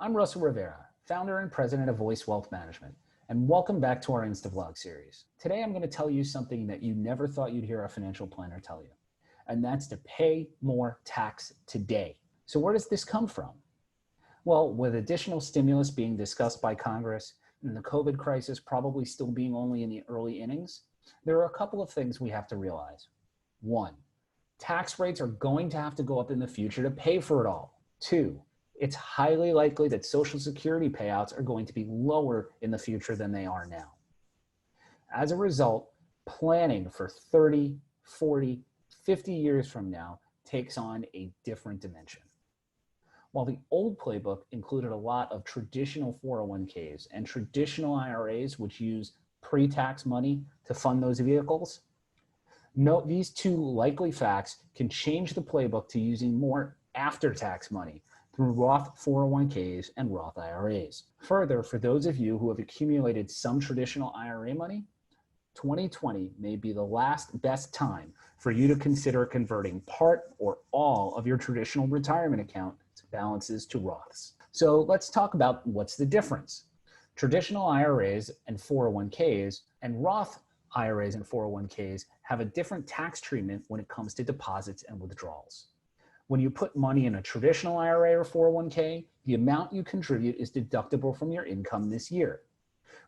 I'm Russell Rivera, founder and president of Voice Wealth Management, and welcome back to our Insta-Vlog series. Today, I'm going to tell you something that you never thought you'd hear a financial planner tell you, and that's to pay more tax today. So where does this come from? Well, with additional stimulus being discussed by Congress and the COVID crisis probably still being only in the early innings, there are a couple of things we have to realize. One, tax rates are going to have to go up in the future to pay for it all. Two, it's highly likely that Social Security payouts are going to be lower in the future than they are now. As a result, planning for 30, 40, 50 years from now takes on a different dimension. While the old playbook included a lot of traditional 401ks and traditional IRAs, which use pre-tax money to fund those vehicles, note these two likely facts can change the playbook to using more after-tax money through Roth 401ks and Roth IRAs. Further, for those of you who have accumulated some traditional IRA money, 2020 may be the best time for you to consider converting part or all of your traditional retirement account balances to Roths. So let's talk about what's the difference. Traditional IRAs and 401ks and Roth IRAs and 401ks have a different tax treatment when it comes to deposits and withdrawals. When you put money in a traditional IRA or 401k, the amount you contribute is deductible from your income this year.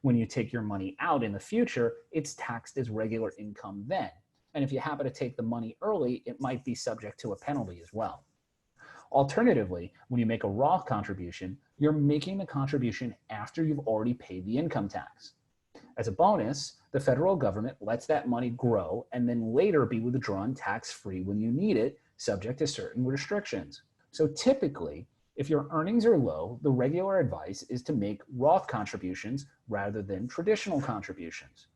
When you take your money out in the future, it's taxed as regular income then. And if you happen to take the money early, it might be subject to a penalty as well. Alternatively, when you make a Roth contribution, you're making the contribution after you've already paid the income tax. As a bonus, the federal government lets that money grow and then later be withdrawn tax-free when you need it, subject to certain restrictions. So typically, if your earnings are low, the regular advice is to make Roth contributions rather than traditional contributions.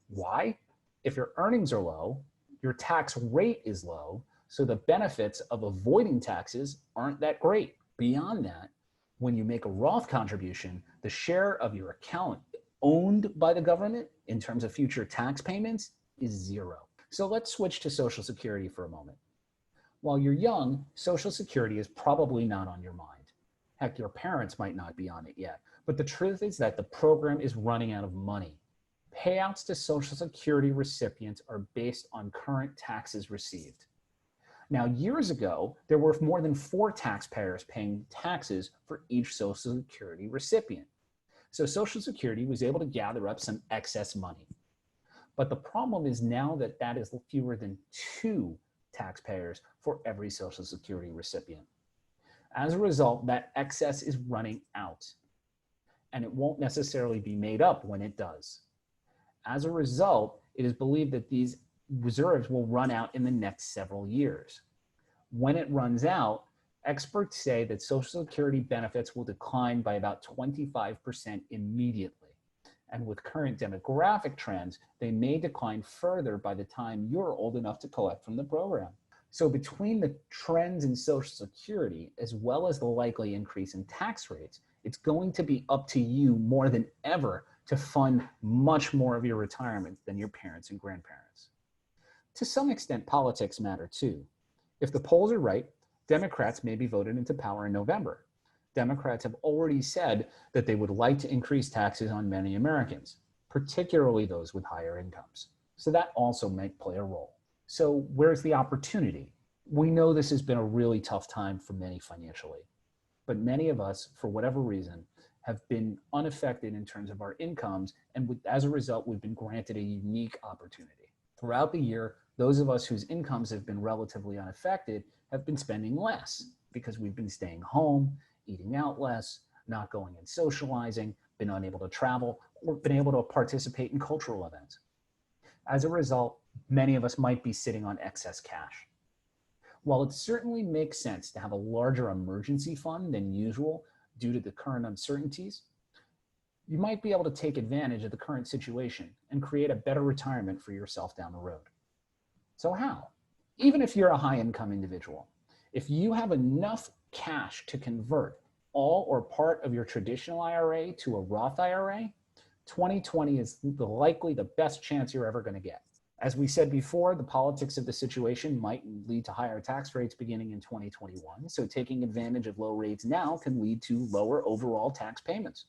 Why? If your earnings are low, your tax rate is low, so the benefits of avoiding taxes aren't that great. Beyond that, when you make a Roth contribution, the share of your account owned by the government in terms of future tax payments is zero. So let's switch to Social Security for a moment. While you're young, Social Security is probably not on your mind. Heck, your parents might not be on it yet. But the truth is that the program is running out of money. Payouts to Social Security recipients are based on current taxes received. Now, years ago, there were more than 4 taxpayers paying taxes for each Social Security recipient. So Social Security was able to gather up some excess money. But the problem is now that that is fewer than 2 taxpayers for every Social Security recipient. As a result, that excess is running out, and it won't necessarily be made up when it does. As a result, it is believed that these reserves will run out in the next several years. When it runs out, experts say that Social Security benefits will decline by about 25% immediately. And with current demographic trends, they may decline further by the time you're old enough to collect from the program. So between the trends in Social Security, as well as the likely increase in tax rates, it's going to be up to you more than ever to fund much more of your retirement than your parents and grandparents. To some extent, politics matter too. If the polls are right, Democrats may be voted into power in November. Democrats have already said that they would like to increase taxes on many Americans, particularly those with higher incomes. So that also might play a role. So where's the opportunity? We know this has been a really tough time for many financially, but many of us, for whatever reason, have been unaffected in terms of our incomes, and as a result, we've been granted a unique opportunity. Throughout the year, those of us whose incomes have been relatively unaffected have been spending less because we've been staying home, eating out less, not going and socializing, been unable to travel, or been able to participate in cultural events. As a result, many of us might be sitting on excess cash. While it certainly makes sense to have a larger emergency fund than usual due to the current uncertainties, you might be able to take advantage of the current situation and create a better retirement for yourself down the road. So how? Even if you're a high-income individual, if you have enough cash to convert all or part of your traditional IRA to a Roth IRA, 2020 is likely the best chance you're ever going to get. As we said before, the politics of the situation might lead to higher tax rates beginning in 2021. So taking advantage of low rates now can lead to lower overall tax payments.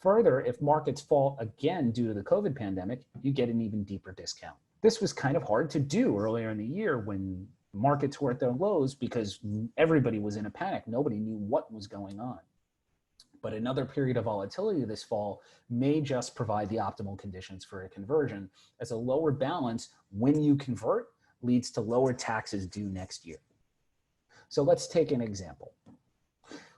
Further, if markets fall again due to the COVID pandemic, you get an even deeper discount. This was kind of hard to do earlier in the year when markets were at their lows because everybody was in a panic. Nobody knew what was going on. But another period of volatility this fall may just provide the optimal conditions for a conversion, as a lower balance when you convert leads to lower taxes due next year. So let's take an example.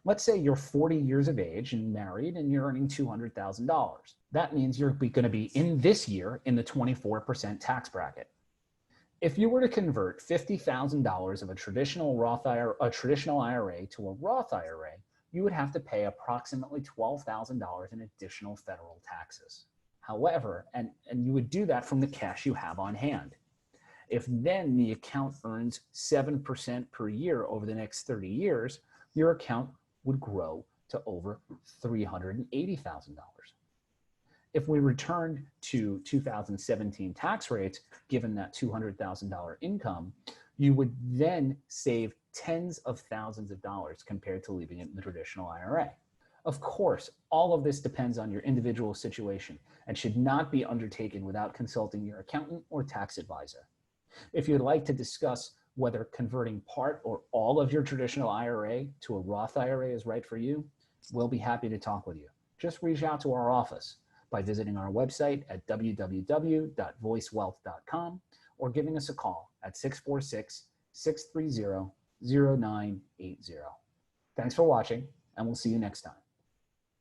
Let's say you're 40 years of age and married and you're earning $200,000. That means you're going to be in this year in the 24% tax bracket. If you were to convert $50,000 of a traditional IRA to a Roth IRA, you would have to pay approximately $12,000 in additional federal taxes. However, and you would do that from the cash you have on hand. If then the account earns 7% per year over the next 30 years, your account would grow to over $380,000. If we returned to 2017 tax rates, given that $200,000 income, you would then save tens of thousands of dollars compared to leaving it in the traditional IRA. Of course, all of this depends on your individual situation and should not be undertaken without consulting your accountant or tax advisor. If you'd like to discuss whether converting part or all of your traditional IRA to a Roth IRA is right for you, we'll be happy to talk with you. Just reach out to our office by visiting our website at www.voicewealth.com or giving us a call at 646-630-0980. Thanks for watching, and we'll see you next time.